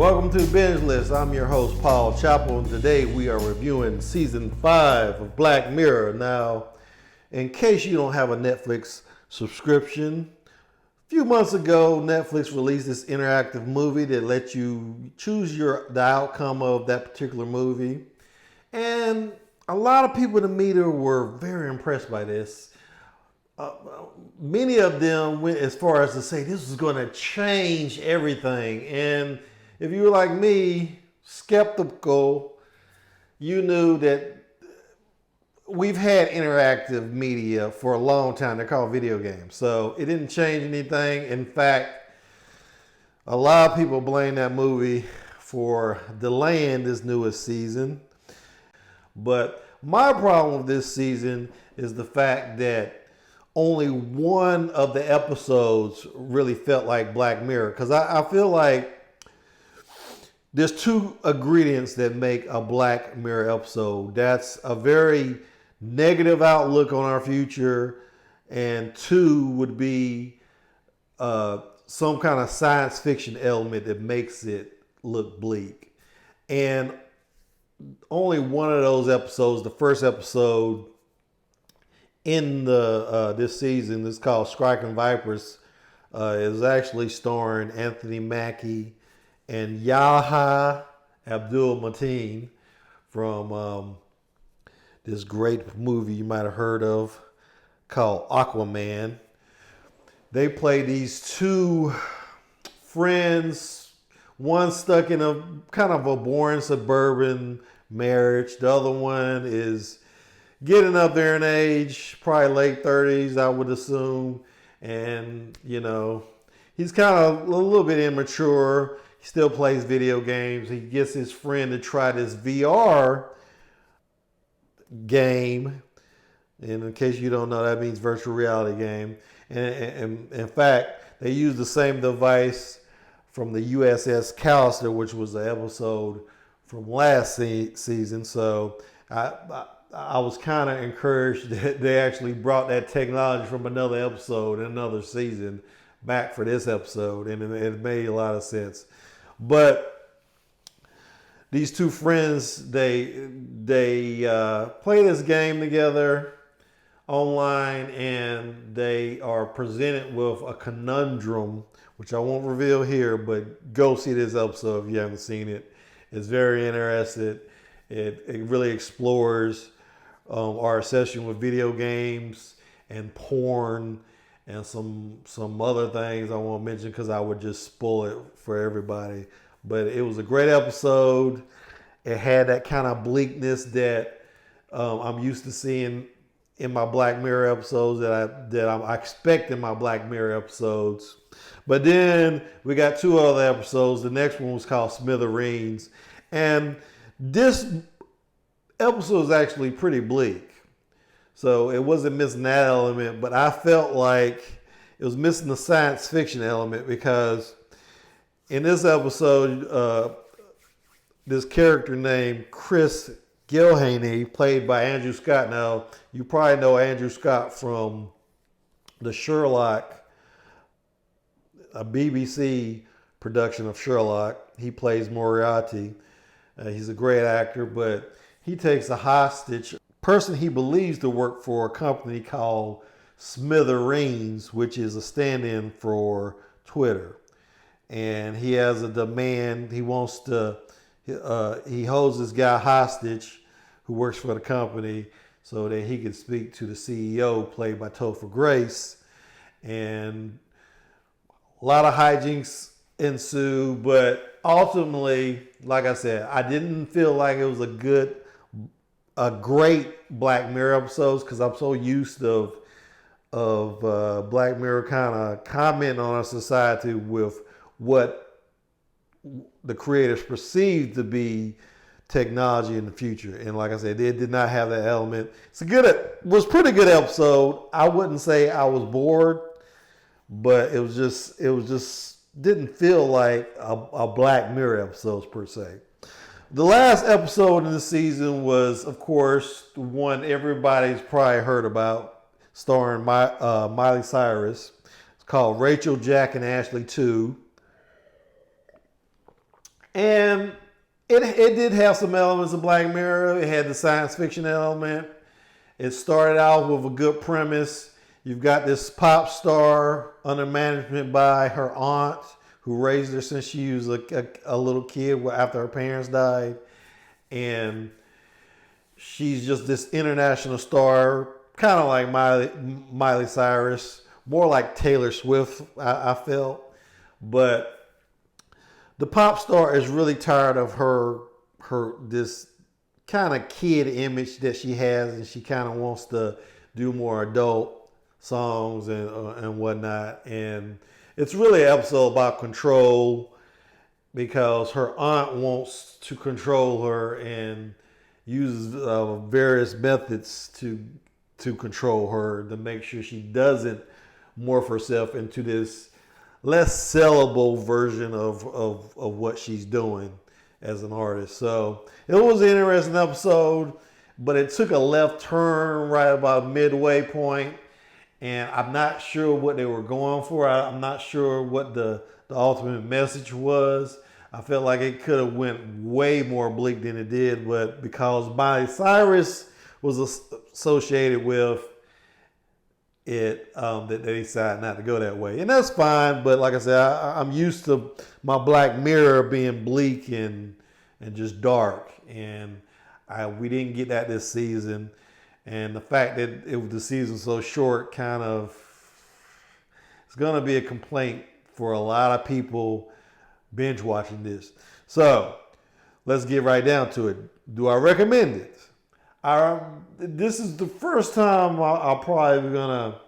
Welcome to Binge List. I'm your host, Paul Chappell, and today we are reviewing Season 5 of Black Mirror. Now, in case you don't have a Netflix subscription, a few months ago, Netflix released this interactive movie that lets you choose the outcome of that particular movie. And a lot of people in the media were very impressed by this. Many of them went as far as to say this was going to change everything. And if you were like me, skeptical, you knew that we've had interactive media for a long time. They're called video games. So it didn't change anything. In fact, a lot of people blame that movie for delaying this newest season. But my problem with this season is the fact that only one of the episodes really felt like Black Mirror. Because I feel like there's two ingredients that make a Black Mirror episode. That's a very negative outlook on our future, and two would be some kind of science fiction element that makes it look bleak. And only one of those episodes, the first episode in this season, is called Striking Vipers, is actually starring Anthony Mackie and Yahya Abdul-Mateen from this great movie you might have heard of called Aquaman. They play these two friends, one stuck in a kind of a boring suburban marriage. The other one is getting up there in age, probably late 30s, I would assume. And, he's kind of a little bit immature. He still plays video games. He gets his friend to try this VR game. And in case you don't know, that means virtual reality game. And in fact, they use the same device from the USS Callister, which was the episode from last season. So I was kind of encouraged that they actually brought that technology from another episode, another season, back for this episode, and it made a lot of sense. But these two friends, they play this game together online, and they are presented with a conundrum, which I won't reveal here, but go see this episode if you haven't seen it. It's very interesting. It really explores our obsession with video games and porn and some other things I won't mention because I would just spoil it for everybody. But it was a great episode. It had that kind of bleakness that I'm used to seeing in my Black Mirror episodes that I expect in my Black Mirror episodes. But then we got two other episodes. The next one was called Smithereens. And this episode is actually pretty bleak. So it wasn't missing that element, but I felt like it was missing the science fiction element because in this episode, this character named Chris Gilhaney, played by Andrew Scott. Now, you probably know Andrew Scott from the Sherlock, a BBC production of Sherlock. He plays Moriarty. He's a great actor, but he takes a hostage person he believes to work for a company called Smithereens, which is a stand-in for Twitter. And he has a demand. He wants to, he holds this guy hostage who works for the company so that he can speak to the CEO, played by Topher Grace. And a lot of hijinks ensue, but ultimately, like I said, I didn't feel like it was a great Black Mirror episodes because I'm so used of Black Mirror kind of commenting on our society with what the creators perceive to be technology in the future. And like I said, it did not have that element. It was a pretty good episode. I wouldn't say I was bored, but it was just didn't feel like a Black Mirror episode per se. The last episode in the season was, of course, the one everybody's probably heard about, starring Miley Cyrus. It's called Rachel, Jack, and Ashley 2. And it did have some elements of Black Mirror. It had the science fiction element. It started out with a good premise. You've got this pop star under management by her aunt, who raised her since she was a little kid after her parents died. And she's just this international star, kind of like Miley Cyrus, more like Taylor Swift, I felt. But the pop star is really tired of her this kind of kid image that she has, and she kind of wants to do more adult songs and whatnot. And it's really an episode about control, because her aunt wants to control her and uses various methods to control her, to make sure she doesn't morph herself into this less sellable version of what she's doing as an artist. So it was an interesting episode, but it took a left turn right about midway point, and I'm not sure what they were going for. I'm not sure what the ultimate message was. I felt like it could have went way more bleak than it did, but because Miley Cyrus was associated with it, that they decided not to go that way. And that's fine, but like I said, I'm used to my Black Mirror being bleak and just dark, and we didn't get that this season. And the fact that the season so short kind of, it's going to be a complaint for a lot of people binge watching this. So let's get right down to it. Do I recommend it? This is the first time I'll probably gonna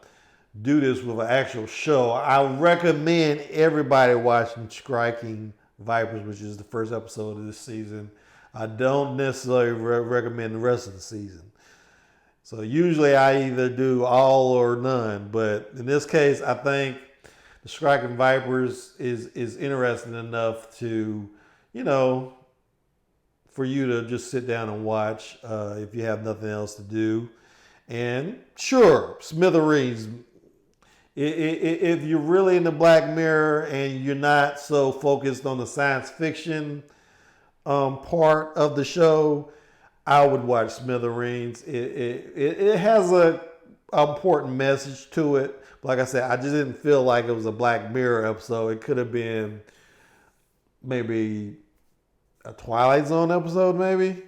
do this with an actual show. I recommend everybody watching Striking Vipers, which is the first episode of this season. I don't necessarily recommend the rest of the season. So usually I either do all or none, but in this case, I think the Striking Vipers is interesting enough to, for you to just sit down and watch if you have nothing else to do. And sure, Smithereens. If you're really in the Black Mirror and you're not so focused on the science fiction part of the show, I would watch Smithereens. It has a important message to it. Like I said, I just didn't feel like it was a Black Mirror episode. It could have been maybe a Twilight Zone episode, maybe.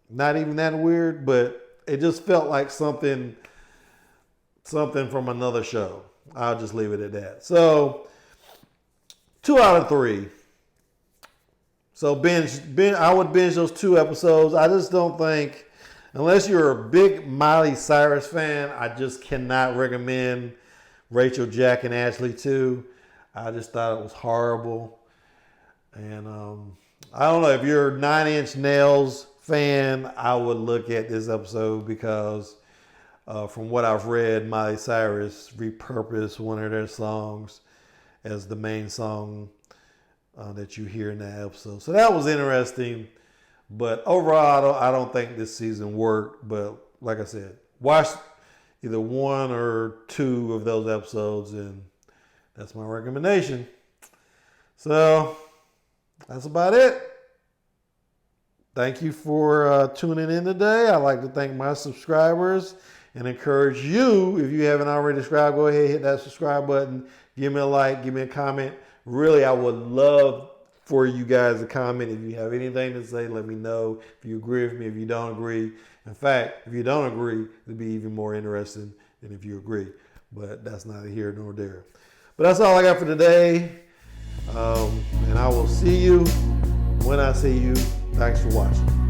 Not even that weird, but it just felt like something from another show. I'll just leave it at that. So, 2 out of 3. So I would binge those 2 episodes. I just don't think, unless you're a big Miley Cyrus fan, I just cannot recommend Rachel, Jack, and Ashley 2. I just thought it was horrible. And I don't know, if you're a 9 Inch Nails fan, I would look at this episode, because from what I've read, Miley Cyrus repurposed one of their songs as the main song that you hear in that episode. So that was interesting. But overall, I don't think this season worked. But like I said, watch either 1 or 2 of those episodes, and that's my recommendation. So that's about it. Thank you for tuning in today. I'd like to thank my subscribers and encourage you, if you haven't already subscribed, go ahead, hit that subscribe button. Give me a like, give me a comment. Really, I would love for you guys to comment. If you have anything to say, let me know. If you agree with me, if you don't agree. In fact, if you don't agree, it'd be even more interesting than if you agree. But that's neither here nor there. But that's all I got for today. And I will see you when I see you. Thanks for watching.